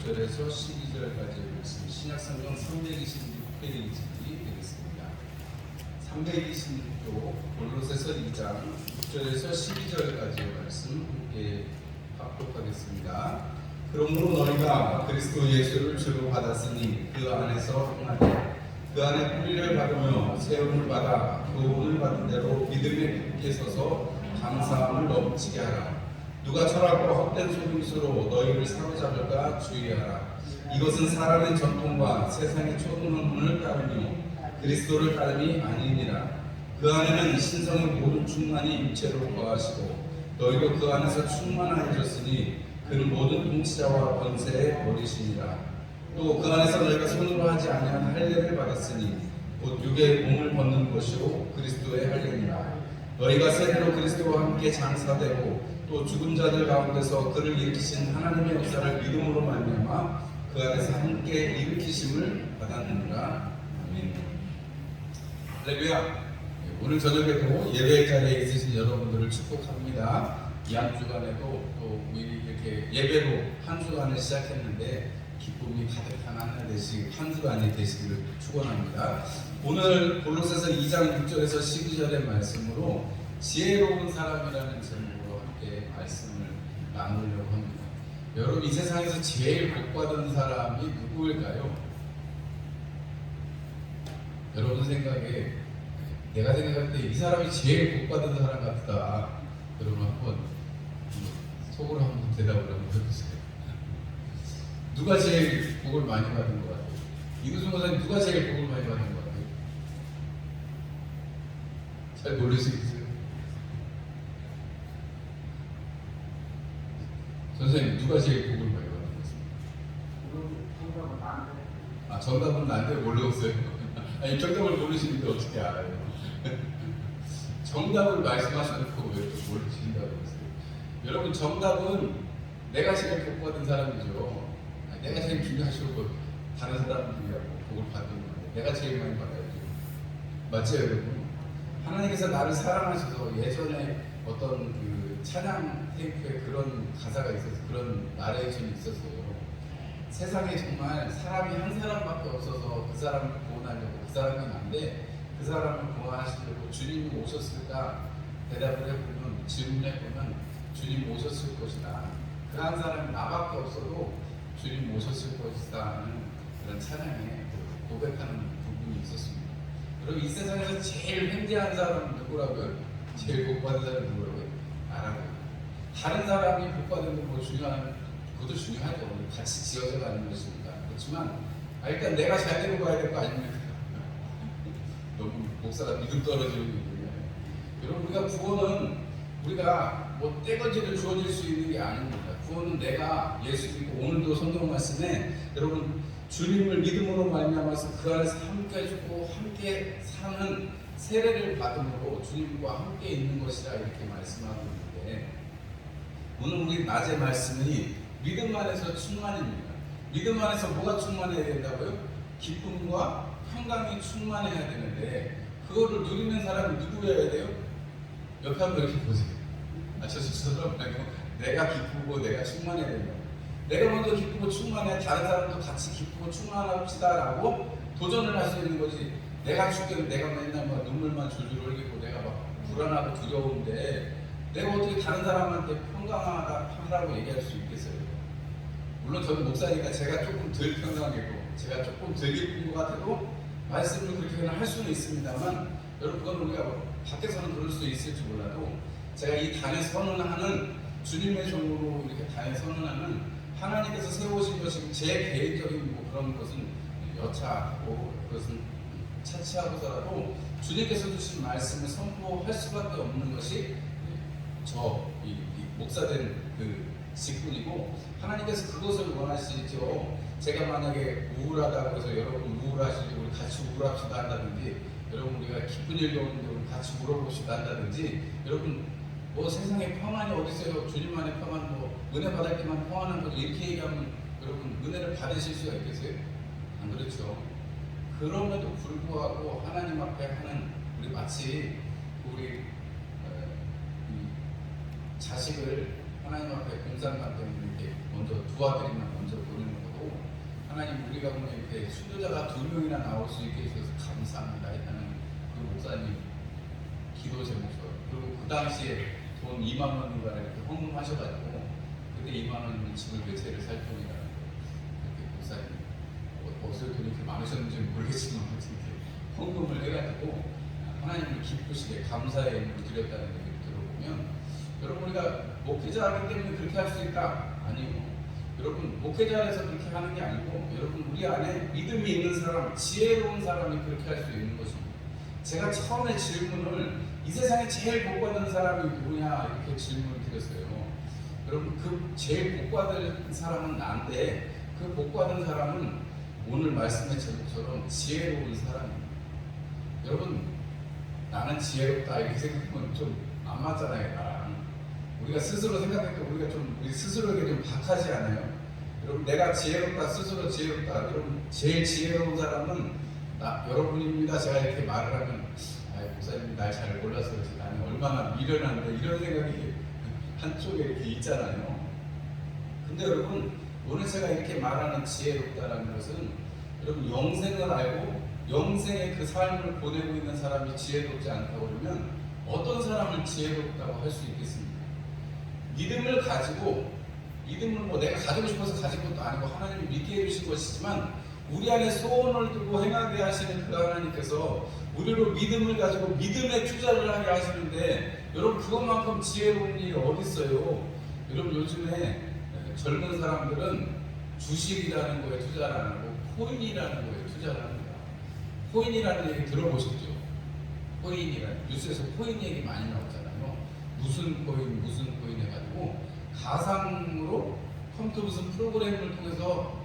6절에서 12절까지의 말씀, 신약성경 326페이지 되겠습니다. 326쪽 골로새서 2장 6절에서 12절까지의 말씀 함께 합독하겠습니다. 그러므로 너희가 그리스도 예수를 주로 받았으니 그 안에서 행하되 그 안에 뿌리를 받으며 세움을 받아 교훈을 받은 대로 믿음에 굳게 서서 감사함을 넘치게 하라. 누가 철학과 헛된 속임수로 너희를 사로잡을까 주의하라. 이것은 사람의 전통과 세상의 초등학문을 따르며 그리스도를 따름이 아니니라. 그 안에는 신성의 모든 충만이 육체로 거하시고 너희도 그 안에서 충만하여졌으니 그는 모든 통치자와 권세의 머리시니라. 또 그 안에서 너희가 손으로 하지 아니한 할례를 받았으니 곧 육의 몸을 벗는 것이요 그리스도의 할례니라. 너희가 세례로 그리스도와 함께 장사되고 또 죽은 자들 가운데서 그를 일으키신 하나님의 역사를 믿음으로 말미암아 그 안에서 함께 일으키심을 받았느니라. 아멘. 할렐루야. 오늘 저녁에도 예배 자리에 있으신 여러분들을 축복합니다. 이 한 주간에도 또 미리 이렇게 예배로 한 주간을 시작했는데 기쁨이 가득한 한 주간이 되시기를 축원합니다. 오늘 골로새서 2장 6절에서 12절의 말씀으로 지혜로운 사람이라는 제목으로 함께 말씀을 나누려고 합니다. 여러분, 이 세상에서 제일 복받은 사람이 누구일까요? 여러분 생각에, 내가 생각할 때 이 사람이 제일 복받은 사람 같다. 여러분 한번 속으로 한번 대답을 한번 해보세요. 누가 제일 복을 많이 받은 것 같아요? 이구순 목사님, 누가 제일 복을 많이 받은 것 같아요? 잘 모르시겠어요? 선생님, 누가 제일 복을 많이 받은 것 같습니까? 정답은 난데 모르겠어요. 아니, 정답을 모르시는데 어떻게 알아요? 정답을 말씀하셔놓고 왜 또 모르신다고 그러세요? 여러분, 정답은 내가 제일 복받은 사람이죠. 내가 제일 중요하시고 다른 사람들이라고 복을 받는 건데 내가 제일 많이 받아야죠. 맞죠, 여러분? 하나님께서 나를 사랑하셔서 예전에 어떤 그 찬양 테이프에 그런 가사가 있어서 그런 나레이션이 있었어요. 세상에 정말 사람이 한 사람밖에 없어서 그 사람을 구원하려고, 그 사람이 난데 그 사람을 구원하시려고 주님이 오셨을까? 대답을 해보면, 질문해보면 주님 오셨을 것이다. 그 한 사람이 나밖에 없어도 주님 오셨을 것이다 하는 그런 찬양에 고백하는 부분이 있었습니다. 여러분, 이 세상에서 제일 횡재한 사람은 누구라고요? 제일 복받은 사람은 누구라고요? 나라고요. 다른 사람이 복받은 건 뭐 중요한, 그것도 중요하죠. 같이 지어져 가는 것이니까. 그렇지만 일단 내가 잘 되고 가야 될 거 아닙니까? 너무 목사가 믿음 떨어지는 거예요. 여러분, 우리가 구원은 우리가 뭐 떼거지를 주어질 수 있는 게 아닙니다. 구원은 내가 예수 믿고, 오늘도 성경 말씀에 여러분 주님을 믿음으로 말미암아서 그 안에서 함께 죽고 함께 사는 세례를 받음으로 주님과 함께 있는 것이라 이렇게 말씀하고 있는데, 오늘 우리 낮의 말씀이 믿음 안에서 충만입니다. 믿음 안에서 뭐가 충만해야 된다고요? 기쁨과 평강이 충만해야 되는데, 그거를 누리는 사람이 누구여야 돼요? 옆에 한번 이렇게 보세요. 저처럼 내가 기쁘고 내가 충만해야 된다. 내가 먼저 기쁘고 충만해, 다른 사람도 같이 기쁘고 충만합시다라고 도전을 할 수 있는 거지. 내가 죽겠는, 내가 맨날 막 눈물만 줄줄 흘리고 내가 막 불안하고 두려운데 내가 어떻게 다른 사람한테 평강하다고 얘기할 수 있겠어요? 물론 저는 목사니까 제가 조금 덜 평강이고 제가 조금 덜 기쁜 것 같아도 말씀을 그렇게 할 수는 있습니다만, 여러분, 그건 우리가 밖에서는 그럴 수 있을지 몰라도 제가 이 단에 선언하는, 주님의 종으로 이렇게 단에 선언하는 하나님께서 세우신 것이 제 개인적인 뭐 그런 것은 여차하고 그것은 차치하고서라도 주님께서 주신 말씀을 선포할 수밖에 없는 것이 이 목사된 그 직분이고, 하나님께서 그것을 원하시죠. 제가 만약에 우울하다고 해서 여러분 우울하시지 우리 같이 우울합시다 한다든지, 여러분 우리가 기쁜 일이 오는데 우리 같이 울어봅시다 한다든지, 여러분 뭐 세상에 평안이 어디 있어요? 주님만의 평안, 뭐 은혜 받을 때만 평안한 거 이렇게 얘기하면 여러분 은혜를 받으실 수가 있겠어요? 안 그렇죠? 그럼에도 불구하고 하나님 앞에 하는, 우리 마치 우리 자식을 하나님 앞에 공산당 때문에 이렇게 먼저 도와드리면 먼저 보내는 것도 우리가 보면 이렇게 순교자가 2명이나 나올 수 있게 해주셔서 감사합니다 하는 그 목사님 기도 제목처럼, 그리고 그 당시에 돈 2만 원인가 이렇게 헌금하셔가지고 그때 2만 원이면 집을 몇 채를 살 돈이라는 그렇게 목사님 어디서 돈이 이렇게 많으셨는지는 모르겠지만 이렇게 헌금을 해가지고 하나님을 기쁘시게 감사의 의미를 드렸다는 얘기를 들어보면, 여러분 우리가 목회자이기 때문에 그렇게 할 수 있다? 아니요. 여러분 목회자에서 그렇게 하는 게 아니고, 여러분 우리 안에 믿음이 있는 사람, 지혜로운 사람이 그렇게 할 수 있는 것입니다. 제가 처음에 질문을 이 세상에 제일 복받은 사람이 누구냐 이렇게 질문을 드렸어요. 여러분 그 제일 복받은 사람은 나인데, 그 복받은 사람은 오늘 말씀의 제목처럼 지혜로운 사람입니다. 여러분 나는 지혜롭다 이렇게 생각하면 좀 안 맞잖아요. 나랑 우리가 스스로 생각할 때 우리가 좀 우리 스스로에게 좀 박하지 않아요? 여러분 내가 지혜롭다, 스스로 지혜롭다. 여러분 제일 지혜로운 사람은 여러분입니다. 제가 이렇게 말을 하면 목사님이 날 잘 몰라서 그렇지 나는 얼마나 미련한데 이런 생각이 한쪽에 이렇게 있잖아요. 근데 여러분 오늘 제가 이렇게 말하는 지혜롭다라는 것은, 여러분 영생을 알고 영생의 그 삶을 보내고 있는 사람이 지혜롭지 않다고 그러면 어떤 사람을 지혜롭다고 할 수 있겠습니까? 믿음을 가지고, 믿음을 뭐 내가 가지고 싶어서 가진 것도 아니고 하나님이 믿게 해주신 것이지만, 우리 안에 소원을 두고 행하게 하시는 그 하나님께서 우리로 믿음을 가지고 믿음에 투자를 하게 하시는데, 여러분 그것만큼 지혜로운 일이 어디 있어요? 여러분 요즘에 젊은 사람들은 주식이라는 거에 투자를 안 하고 코인이라는 거에 투자를 합니다. 코인이라는 얘기 들어보셨죠? 코인이라는, 뉴스에서 코인 얘기 많이 나오잖아요. 무슨 코인 해가지고 가상으로 컴퓨터 무슨 프로그램을 통해서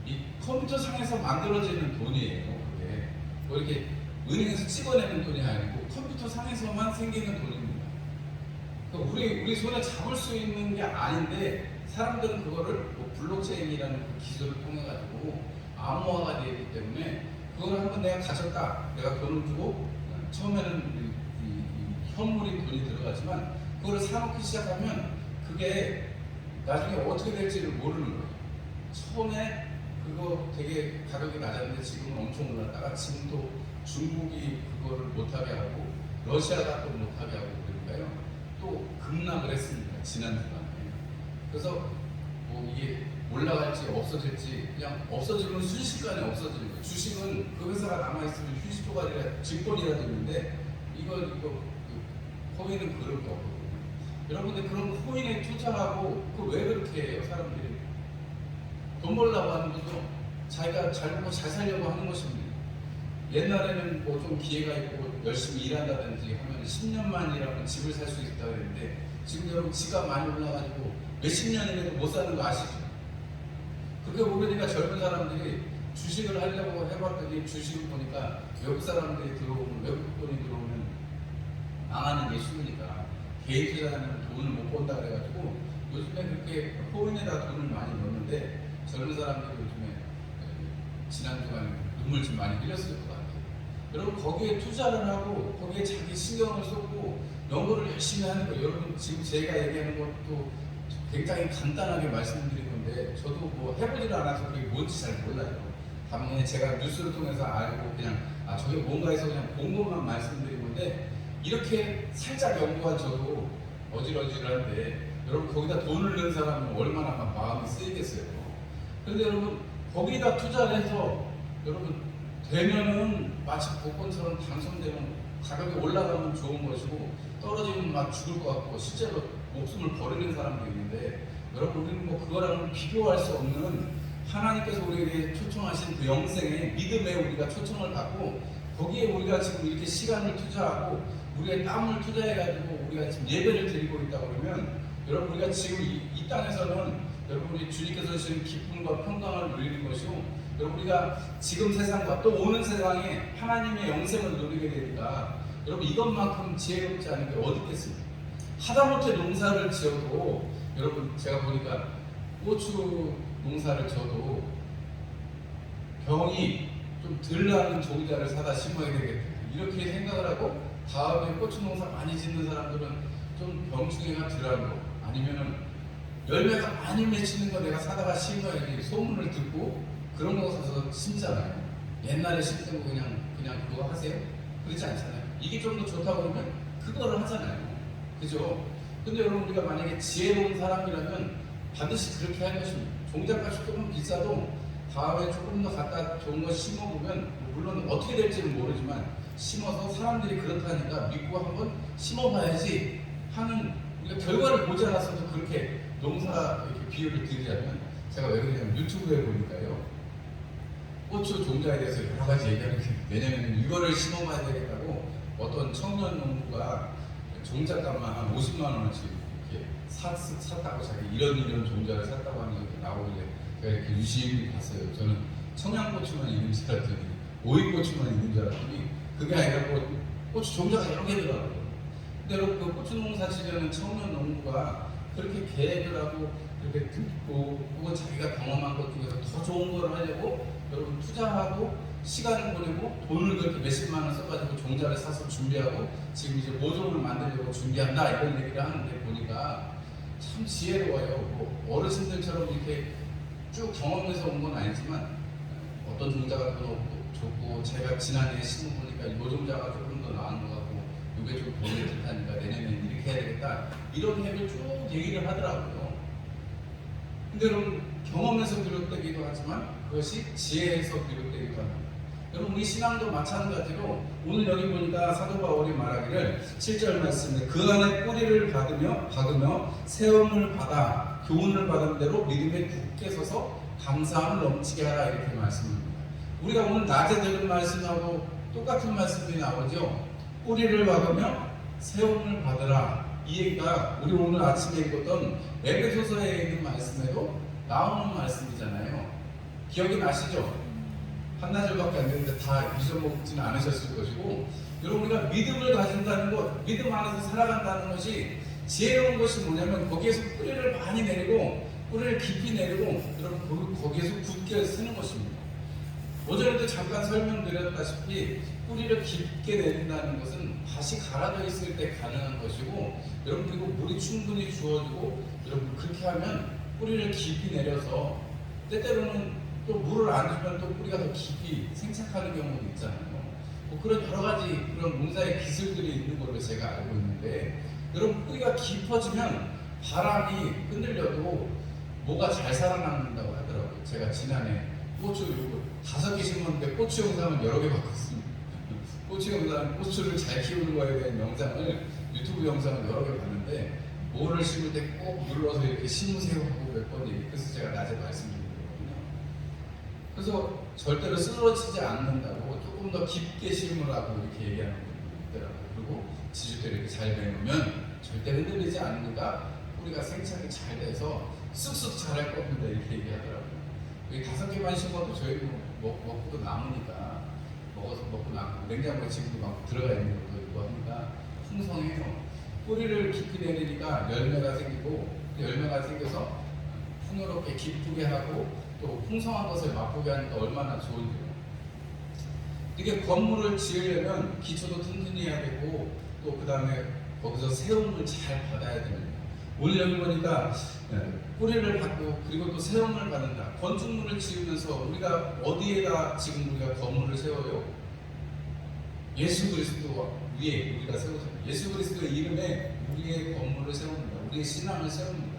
이 컴퓨터 상에서 만들어지는 돈이에요. 그게 뭐 이렇게 은행에서 찍어내는 돈이 아니고 컴퓨터 상에서만 생기는 돈입니다. 그러니까 우리 손에 잡을 수 있는 게 아닌데, 사람들은 그거를 뭐 블록체인이라는 그 기술을 통해 가지고 암호화가 되어 있기 때문에 그걸 한번 내가 가졌다, 내가 돈을 주고 처음에는 이 현물인 돈이 들어가지만 그걸 사놓기 시작하면 그게 나중에 어떻게 될지를 모르는 거예요. 처음에 그거 되게 가격이 낮았는데 지금은 엄청 올랐다가 지금 또 중국이 그거를 못하게 하고 러시아가 또 못하게 하고 그러니까요, 또 급락을 했습니다. 지난주간에. 그래서 뭐 이게 올라갈지 없어질지, 그냥 없어지면 순식간에 없어지는 거예요. 주식은 그 회사가 남아있으면 휴식조가 아니라 증권이라도 있는데, 이거 코인은 그런 거 없거든요. 여러분들 그런 코인에 투자하고 그 왜 그렇게 해요? 사람들이 돈 벌려고 하는 거죠. 자기가 잘 먹고 잘 살려고 하는 것입니다. 옛날에는 뭐 좀 기회가 있고 열심히 일한다든지 하면 10년만 일하면 집을 살 수 있다고 했는데, 지금 여러분 집값 많이 올라가지고 몇십 년이라도 못 사는 거 아시죠? 그렇게 보니까 젊은 사람들이 주식을 하려고 해봤더니 주식을 보니까 외국 사람들이 들어오면, 외국 돈이 들어오면 망하는 게 쉬우니까 개인 투자하면 돈을 못 번다 그래가지고 요즘에 그렇게 코인에다 돈을 많이 넣는데, 젊은 사람들이 요즘에 지난주간에 눈물 좀 많이 흘렸을 것 같아요. 여러분 거기에 투자를 하고 거기에 자기 신경을 쏟고 연구를 열심히 하는 거예요. 여러분 지금 제가 얘기하는 것도 굉장히 간단하게 말씀드린 건데, 저도 뭐 해보지를 않아서 그게 뭔지 잘 몰라요. 다만 제가 뉴스를 통해서 알고 그냥 저게 뭔가 해서 그냥 본 것만 말씀드린 건데, 이렇게 살짝 연구한 저도 어질어질한데, 여러분 거기다 돈을 넣은 사람은 얼마나 마음이 쓰이겠어요. 그런데 여러분 거기다 투자를 해서 여러분 되면은 마치 복권처럼 당선되면 가격이 올라가면 좋은 것이고 떨어지면 막 죽을 것 같고 실제로 목숨을 버리는 사람도 있는데, 여러분 우리는 뭐 그거랑은 비교할 수 없는 하나님께서 우리에게 초청하신 그 영생의 믿음에 우리가 초청을 받고 거기에 우리가 지금 이렇게 시간을 투자하고 우리의 땀을 투자해가지고 우리가 지금 예배를 드리고 있다 그러면, 여러분 우리가 지금 이 땅에서는 여러분이 주님께서 주신 기쁨과 평강을 누리는 것이고, 여러분 우리가 지금 세상과 또 오는 세상에 하나님의 영생을 누리게 되니까, 여러분 이것만큼 지혜롭지 않은 게 어디 있겠습니까? 하다못해 농사를 지어도, 여러분 제가 보니까 고추 농사를 져도 병이 좀 덜 나는 종자를 사다 심어야 되겠다 이렇게 생각을 하고, 다음에 고추 농사 많이 짓는 사람들은 좀 병충해가 덜한 거, 아니면은 열매가 많이 맺히는 거 내가 사다가 심어야지 소문을 듣고 그런 거 가서 심잖아요. 옛날에 심던 거 그냥 그거 하세요? 그러지 않잖아요. 이게 좀 더 좋다고 그러면 그거를 하잖아요. 그죠? 근데 여러분, 우리가 만약에 지혜로운 사람이라면 반드시 그렇게 할 것입니다. 종잣값이 조금 비싸도 다음에 조금 더 갖다 좋은 거 심어보면, 물론 어떻게 될지는 모르지만 심어서 사람들이 그렇다니까 믿고 한번 심어봐야지 하는, 우리가 결과를 보지 않았어도 그렇게 농사 이렇게 비유를 드리자면, 제가 왜 그러냐면 유튜브에 보니까요, 고추 종자에 대해서 여러 가지 얘기하는 게, 내년에는 이거를 심어봐야 되겠다고 어떤 청년 농부가 종잣값만 한 50만 원어치 이렇게 샀다고, 자기 이런 종자를 샀다고 하는 게 나오길래 제가 이렇게 유심히 봤어요. 저는 청양고추만 있는 줄 알았더니, 오이고추만 있는 줄 알았더니 그게 아니라 고추 종자가 여러 개더라고요. 근데 여러분, 그 고추 농사 지려는 청년 농부가 그렇게 계획을 하고 그렇게 듣고, 혹은 자기가 경험한 것 중에서 더 좋은 걸 하려고 여러분 투자하고 시간을 보내고 돈을 그렇게 몇십만 원 써가지고 종자를 사서 준비하고 지금 이제 모종을 만들려고 준비한다, 이런 얘기를 하는데 보니까 참 지혜로워요. 뭐 어르신들처럼 이렇게 쭉 경험해서 온 건 아니지만 어떤 종자가 더 좋고, 제가 지난해 심어보니까 이 모종자가 조금 더 나은 것 같고, 이게 좀 보낼 듯하니까 내년에는 이렇게 해야 되겠다, 이런 얘기를 쭉 얘기를 하더라고요. 근데 여러분, 경험에서 비롯되기도 하지만 그것이 지혜에서 비롯되기도 합니다. 여러분, 우리 신앙도 마찬가지로 오늘 여기 보니까 사도 바울이 말하기를 7절 말씀에 그 안에 뿌리를 박으며 세움을 받아 교훈을 받은 대로 믿음에 굳게 서서 감사함을 넘치게 하라, 이렇게 말씀합니다. 우리가 오늘 낮에 들은 말씀하고 똑같은 말씀이 나오죠. 뿌리를 박으며 세움을 받으라. 이 얘기가 우리 오늘 아침에 읽었던 에베소서에 있는 말씀에도 나오는 말씀이잖아요. 기억이 나시죠? 한나절밖에 안 되는데 다 잊어먹지는 않으셨을 것이고, 여러분, 우리가 믿음을 가진다는 것, 믿음 안에서 살아간다는 것이 지혜로운 것이 뭐냐면, 거기에서 뿌리를 많이 내리고 뿌리를 깊이 내리고, 여러분, 거기에서 굳게 쓰는 것입니다. 어제도 잠깐 설명드렸다시피 뿌리를 깊게 내린다는 것은 밭이 가라져 있을 때 가능한 것이고, 여러분, 그리고 물이 충분히 주어지고, 여러분, 그렇게 하면 뿌리를 깊이 내려서 때때로는 또 물을 안 주면 또 뿌리가 더 깊이 생착하는 경우도 있잖아요. 뭐 그런 여러 가지 그런 농사의 기술들이 있는 걸로 제가 알고 있는데, 여러분, 뿌리가 깊어지면 바람이 흔들려도 뭐가 잘 살아남는다고 하더라고요. 제가 지난해 고추 5개 심었는데 고추 영상을 여러 개 봤거든요. 고추 영상, 고추를 잘 키우는 거에 대한 영상을, 유튜브 영상을 여러 개 봤는데, 뭐를 심을 때 꼭 눌러서 이렇게 심으세요 하고 몇 번 얘기, 그래서 제가 낮에 말씀드리거든요. 그래서 절대로 쓰러지지 않는다고 조금 더 깊게 심으라고 이렇게 얘기하는 분이 있더라고요. 그리고 지주대를 이렇게 잘 매놓으면 절대 흔들리지 않는다, 뿌리가 생착이 잘 돼서 쑥쑥 자랄 겁니다, 이렇게 얘기하더라고요. 여기 5개만 심어도 저희 먹고도 남으니까, 먹고 남고, 냉장고에 지금도 막 들어가 있는 것도 있고 하니까 풍성해요. 뿌리를 깊이 내리니까 열매가 생기고, 열매가 생겨서 풍요롭게 기쁘게 하고 또 풍성한 것을 맛보게 하니까 얼마나 좋은데요. 이게 건물을 지으려면 기초도 튼튼히 해야 되고, 또 그 다음에 거기서 세움을 잘 받아야 됩니다. 오늘 여기 보니까 뿌리를 받고 그리고 또 세움을 받는다. 건축물을 지으면서 우리가 어디에다 지금 우리가 건물을 세워요? 예수 그리스도 위에 우리가 세우잖아요. 예수 그리스도의 이름에 우리의 건물을 세웁니다. 우리의 신앙을 세웁니다.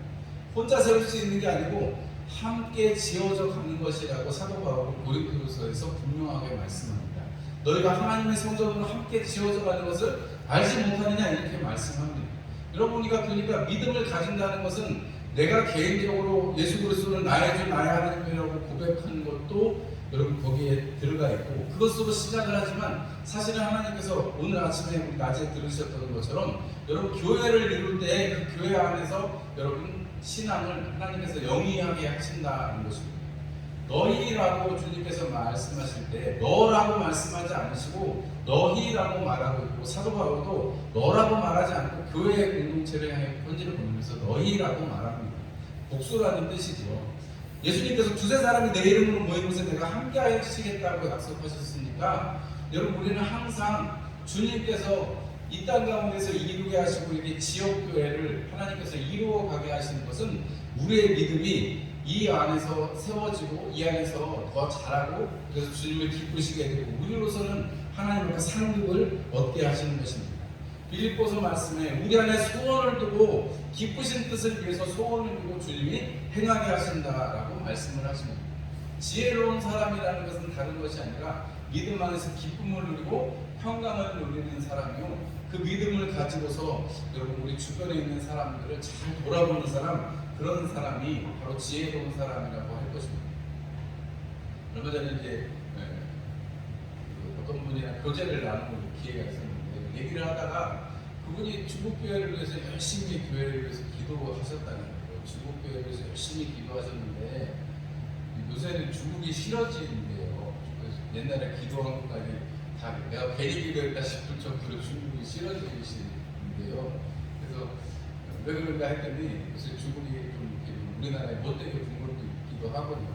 혼자 세울 수 있는 게 아니고 함께 지어져 가는 것이라고 사도 바울은 고린도서에서 분명하게 말씀합니다. 너희가 하나님의 성전으로 함께 지어져 가는 것을 알지 못하느냐, 이렇게 말씀합니다. 여러분이가 그러니까 믿음을 가진다는 것은 내가 개인적으로 예수 그리스도는 나의 주 나의 하나님이라고 고백하는 것도 여러분 거기에 들어가 있고, 그것으로 시작을 하지만 사실은 하나님께서 오늘 아침에 우리 낮에 들으셨던 것처럼 여러분 교회를 이룰 때 그 교회 안에서 여러분 신앙을 하나님께서 영위하게 하신다는 것입니다. 너희라고 주님께서 말씀하실 때 너라고 말씀하지 않으시고 너희라고 말하고 있고, 사도 바울도 너라고 말하지 않고 교회 공동체를 향해 편지를 보내면서 너희라고 말합니다. 복수라는 뜻이죠. 예수님께서 2-3사람이 내 이름으로 모인 곳에 내가 함께 하시겠다고 약속하셨으니까, 여러분, 우리는 항상 주님께서 이 땅 가운데서 이루게 하시고 이렇게 지역교회를 하나님께서 이루어가게 하시는 것은 우리의 믿음이 이 안에서 세워지고 이 안에서 더 잘하고 그래서 주님을 기쁘시게 되고 우리로서는 하나님의 그 상급을 얻게 하시는 것입니다. 빌립보서 말씀에 우리 안에 소원을 두고 기쁘신 뜻을 위해서 소원을 두고 주님이 행하게 하신다라고 말씀을 하십니다. 지혜로운 사람이라는 것은 다른 것이 아니라 믿음 안에서 기쁨을 누리고 평강을 누리는 사람이요, 그 믿음을 가지고서 여러분 우리 주변에 있는 사람들을 잘 돌아보는 사람, 그런 사람이 바로 지혜로운 사람이라고 할 것입니다. 얼마 전에 이제 어떤 분이랑 교제를 나누는 기회가 있었는데 얘기를 하다가 그분이 중국교회를 위해서 열심히 교회를 위해서 기도하셨다는 거예요. 중국교회를 위해서 열심히 기도하셨는데 요새는 중국이 싫어지는데요. 그래서 옛날에 기도한 것까지 다 내가 괜히 기도했다 싶을 정도로 중국이 싫어지시는데요. 그래서 왜 그런가 했더니 요새 중국이 좀 우리나라에 못되게 군것도 있기도 하거든요.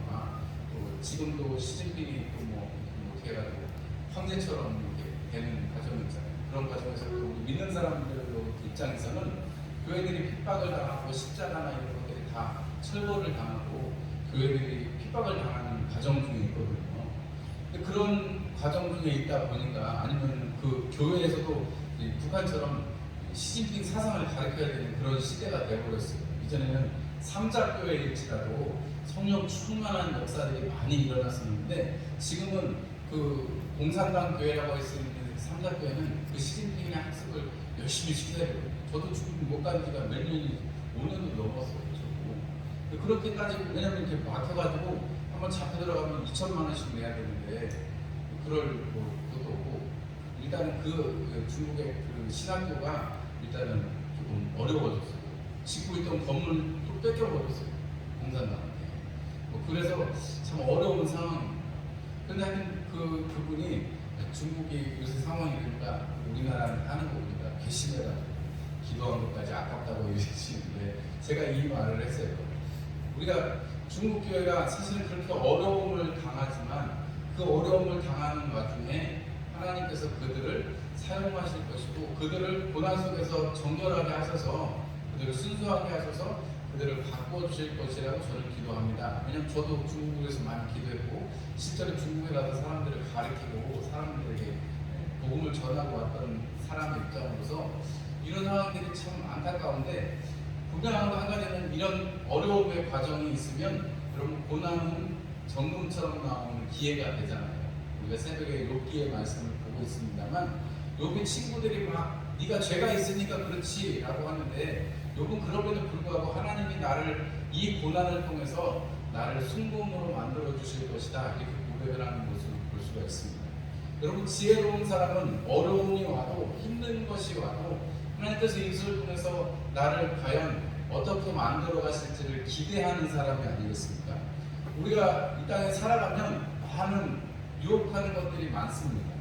또 지금도 시진핑이 또뭐 어떻게 해가지고 황제처럼 이렇게 되는 과정이 있잖아요. 그런 과정에서 우리 믿는 사람들 입장에서는 교회들이 핍박을 당하고 십자가나 이런 것들이 다 철거를 당하고 교회들이 핍박을 당하는 과정 중에 있거든요. 근데 그런 과정 중에 있다 보니까 아니면 그 교회에서도 북한처럼 시진핑 사상을 가르쳐야 되는 그런 시대가 되어버렸어요. 이전에는 삼자교회일지라도 성령 충만한 역사들이 많이 일어났었는데 지금은 그 공산당 교회라고 할 수 있는 삼자교회는 그 시진핑의 학습을 열심히 시켜야 되거든요. 저도 중국 못 간 지가 몇 년이 5년도 넘었어요. 그렇게까지 왜냐면 이렇게 막혀가지고 한번 잡혀 들어가면 2천만 원씩 내야 되는데 그럴 것도 없고 일단은 그 중국의 그 신학교가 일단은 조금 어려워졌어요. 짓고 있던 건물도 뺏겨버렸어요. 공산당한테. 그래서 참 어려운 상황입니다. 근데 그분이 중국이 요새 상황이 되니까 우리나라는 하는 거 보니까 괘씸해가지고 기도한 것까지 아깝다고 얘기하시는데 제가 이 말을 했어요. 우리가 중국 교회가 사실 그렇게 어려움을 당하지만 그 어려움을 당하는 와중에 하나님께서 그들을 사용하실 것이고 그들을 고난 속에서 정결하게 하셔서 그들을 순수하게 하셔서 그들을 바꿔주실 것이라고 저는 기도합니다. 왜냐하면 저도 중국에서 많이 기도했고 실제로 중국에 가서 사람들을 가르치고 사람들에게 복음을 전하고 왔던 사람의 입장으로서 이런 상황들이 참 안타까운데 분명한 한 가지는 이런 어려움의 과정이 있으면 여러분 고난은 정금처럼 나오는 기회가 되잖아요. 우리가 새벽에 욥기의 말씀을 보고 있습니다만 욥의 친구들이 막 네가 죄가 있으니까 그렇지 라고 하는데 욥은 그럼에도 불구하고 하나님이 나를 이 고난을 통해서 나를 순금으로 만들어 주실 것이다 이렇게 고백을 하는 모습을 볼 수가 있습니다. 여러분 지혜로운 사람은 어려움이 와도 힘든 것이 와도 하나님께서 이것을 통해서 나를 과연 어떻게 만들어 가실지를 기대하는 사람이 아니겠습니까? 우리가 이 땅에 살아가면 많은 유혹하는 것들이 많습니다.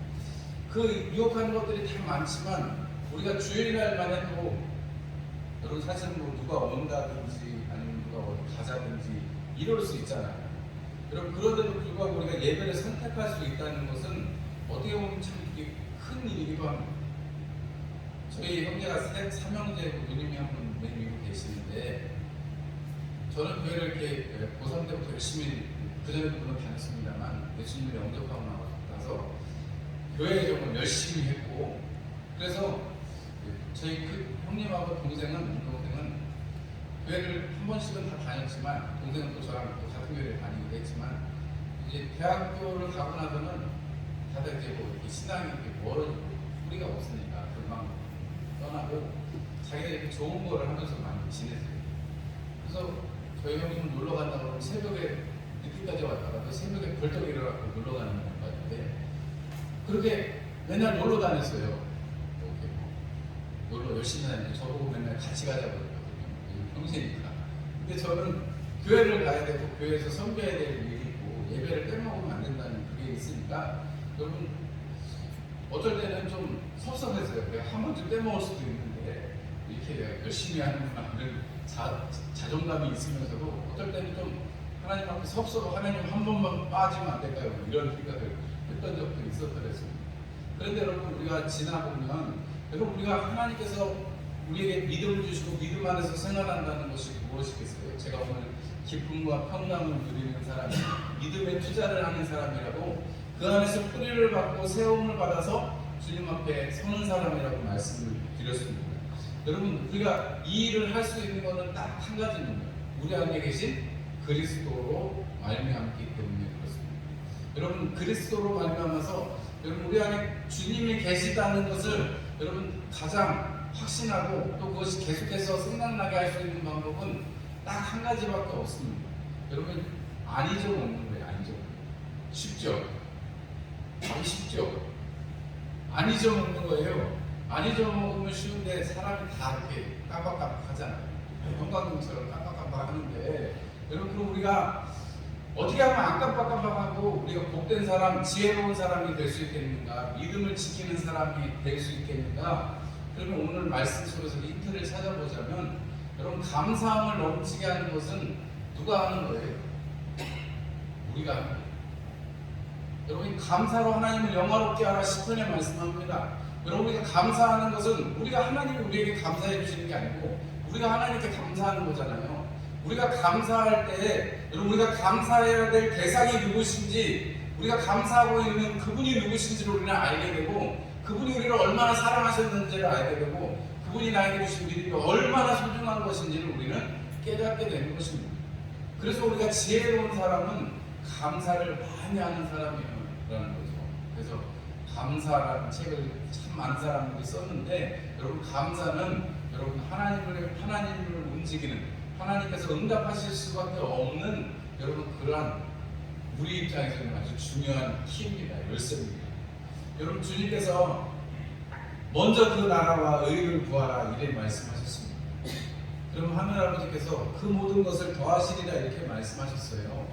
그 유혹하는 것들이 다 많지만 우리가 주일날만 해도 여러분 사실 뭐 누가 온다든지 아니면 누가 어디 가자든지 이럴 수 있잖아요. 여러분 그런데도 불구하고 우리가 예배를 선택할 수 있다는 것은 어떻게 보면 참 이게 큰 일이기도 합니다. 저희 형제가 삼형제 누님이 한 분 맨 미국에 계시는데 저는 교회를 이렇게 고3 때부터 열심히 그전에도 물론 다녔습니다만 예수님을 영접하고 나서 교회에 정말 열심히 했고 그래서 저희 그 형님하고 동생은 교회를 한 번씩은 다 다녔지만 동생은 또 저랑 또 같은 교회를 다니기도 했지만 이제 대학교를 가고 나서는 다들 이제 뭐 이렇게 신앙이 이렇게 멀어지고 뿌리가 없으니까 금방 떠나고 자기들이 이렇게 좋은 거를 하면서 많이 지내세요. 그래서 저희 형님은 놀러 간다고 하면 새벽에 늦게까지 왔다가 새벽에 벌떡 일어나고 놀러 가는 거였는데 그렇게 맨날 놀러 다녔어요. 이렇게 놀러 열심히 다니는데 저보고 맨날 같이 가자고 그랬거든요. 형제니까. 근데 저는 교회를 가야 되고 교회에서 섬겨야 될 일이 있고 예배를 빼먹으면 안 된다는 그게 있으니까 여러분 어쩔 때는 좀 섭섭했어요. 내가 한 번쯤 빼먹을 수도 있는데 이렇게 열심히 하는구나 이런 자존감이 있으면서도 어쩔 때는 좀 하나님 앞에 섭섭하고 하나님 한 번만 빠지면 안 될까요? 이런 생각을 했던 적도 있었더랬습니다. 그런데 여러분 우리가 지나보면 여러분 우리가 하나님께서 우리에게 믿음을 주시고 믿음 안에서 생활한다는 것이 무엇이겠어요? 제가 오늘 기쁨과 평강을 누리는 사람이 믿음의 투자를 하는 사람이라고 그 안에서 뿌리를 받고 세움을 받아서 주님 앞에 서는 사람이라고 말씀을 드렸습니다. 여러분 우리가 이 일을 할 수 있는 것은 딱 한 가지입니다. 우리 안에 계신 그리스도로 말미암기 때문에 그렇습니다. 여러분 그리스도로 말미암아서 여러분 우리 안에 주님이 계시다는 것을 여러분 가장 확신하고 또 그것이 계속해서 생각나게 할 수 있는 방법은 딱 한 가지밖에 없습니다. 여러분 안 잊어먹는 거예요. 안 잊어먹는 거예요. 쉽죠? 하기 쉽죠? 안 잊어먹는 거예요. 안 잊어먹으면 쉬운데 사람이 다 이렇게 깜빡깜빡 하잖아요. 형광등처럼 깜빡깜빡 하는데 여러분 그럼 우리가 어떻게 하면 안 깜빡깜빡하고 우리가 복된 사람, 지혜로운 사람이 될 수 있겠는가? 믿음을 지키는 사람이 될 수 있겠는가? 그러면 오늘 말씀 속에서 힌트를 찾아보자면 여러분 감사함을 넘치게 하는 것은 누가 하는 거예요? 우리가 하는 거예요. 여러분 감사로 하나님을 영화롭게 하라 10편에 말씀합니다. 여러분 우리가 감사하는 것은 우리가 하나님이 우리에게 감사해 주시는 게 아니고 우리가 하나님께 감사하는 거잖아요. 우리가 감사할 때 여러분 우리가 감사해야 될 대상이 누구신지 우리가 감사하고 있는 그분이 누구신지를 우리는 알게 되고 그분이 우리를 얼마나 사랑하셨는지를 알게 되고 그분이 나에게 주신 믿음이 얼마나 소중한 것인지를 우리는 깨닫게 되는 것입니다. 그래서 우리가 지혜로운 사람은 감사를 많이 하는 사람이라는 거죠. 그래서 감사라는 책을 참 많은 사람들이 썼는데 여러분 감사는 여러분 하나님을 움직이는 하나님께서 응답하실 수밖에 없는 여러분 그러한 우리 입장에서는 아주 중요한 키입니다. 열쇠입니다. 여러분 주님께서 먼저 그 나라와 의를 구하라 이렇게 말씀하셨습니다. 그럼 하늘아버지께서 그 모든 것을 더하시리라 이렇게 말씀하셨어요.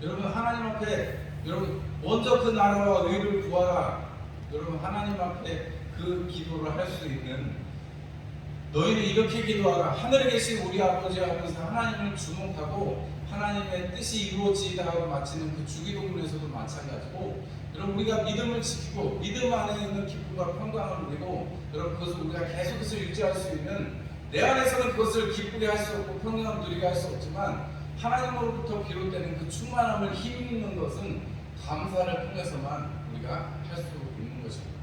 여러분 하나님 앞에 여러분 먼저 그 나라와 의를 구하라. 여러분 하나님 앞에 그 기도를 할 수 있는 너희는 이렇게 기도하라. 하늘에 계신 우리 아버지 하면서 하나님을 주목하고 하나님의 뜻이 이루어지다 하고 마치는 그 주기도문에서도 마찬가지고 여러분 우리가 믿음을 지키고 믿음 안에 있는 기쁨과 평강을 누리고 여러분 그것을 우리가 계속해서 유지할 수 있는 내 안에서는 그것을 기쁘게 할 수 없고 평강을 누리게 할 수 없지만 하나님으로부터 비롯되는 그 충만함을 힘입는 것은 감사를 통해서만 우리가 할 수 있는 것입니다.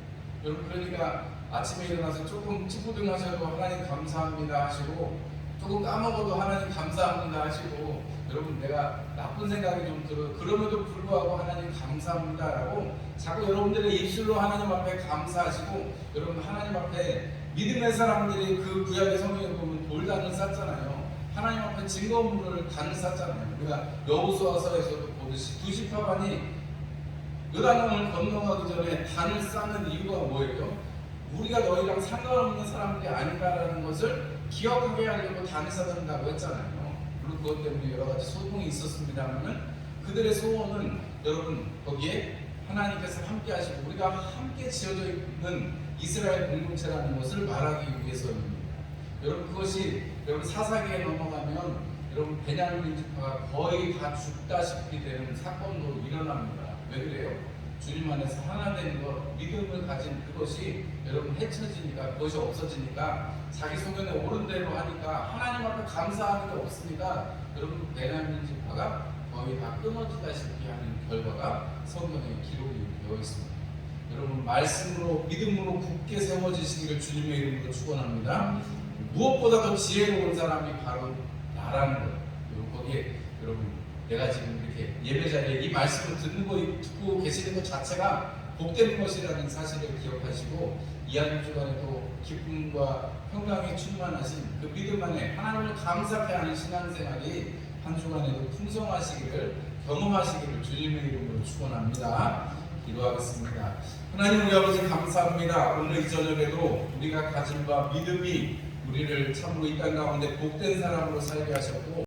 여러분 그러니까 아침에 일어나서 조금 찌뿌둥하셔도 하나님 감사합니다 하시고 조금 까먹어도 하나님 감사합니다 하시고 여러분 내가 나쁜 생각이 좀 들어 그럼에도 불구하고 하나님 감사합니다라고 자꾸 여러분들의 입술로 하나님 앞에 감사하시고 여러분 하나님 앞에 믿음의 사람들이 그 구약의 성경에 보면 돌단을 쌓잖아요. 하나님 앞에 증거물을 단을 쌓잖아요. 우리가 여호수아서에서도 보듯이 두 지파반이 요단강을 건너가기 전에 단을 쌓는 이유가 뭐예요? 우리가 너희랑 상관없는 사람들이 아니다라는 것을 기억하게 하려고 단을 쌓는다고 했잖아요. 물론 그것 때문에 여러 가지 소동이 있었습니다만 그들의 소원은 여러분 거기에 하나님께서 함께 하시고 우리가 함께 지어져 있는 이스라엘 공동체라는 것을 말하기 위해서입니다. 여러분 그것이 여러분 사사기에 넘어가면 여러분 베냐민 지파가 거의 다 죽다시피 되는 사건도 일어납니다. 왜 그래요? 주님 안에서 하나 되는 것, 믿음을 가진 그것이 여러분 헤쳐지니까 그것이 없어지니까 자기 소견에 옳은 대로 하니까 하나님 앞에 감사하는 게 없으니까 여러분 베냐민 지파가 거의 다 끊어지다시피 하는 결과가 성경에 기록이 되어 있습니다. 여러분 말씀으로 믿음으로 굳게 세워지시기를 주님의 이름으로 축원합니다. 무엇보다 더 지혜로운 사람이 바로 나라는 거예요. 여러분 거기에 여러분 내가 지금 이렇게 예배 자리에 이 말씀을 듣고 계시는 것 자체가 복되는 것이라는 사실을 기억하시고 이 한 주간에도 기쁨과 평강에 충만하신 그 믿음 안에 하나님을 감사케 하는 신앙생활이 한 주간에도 풍성하시기를 경험하시기를 주님의 이름으로 축원합니다. 기도하겠습니다. 하나님 우리 아버지 감사합니다. 오늘 이 저녁에도 우리가 가진 바 믿음이 우리를 참으로 이 땅 가운데 복된 사람으로 살게 하셨고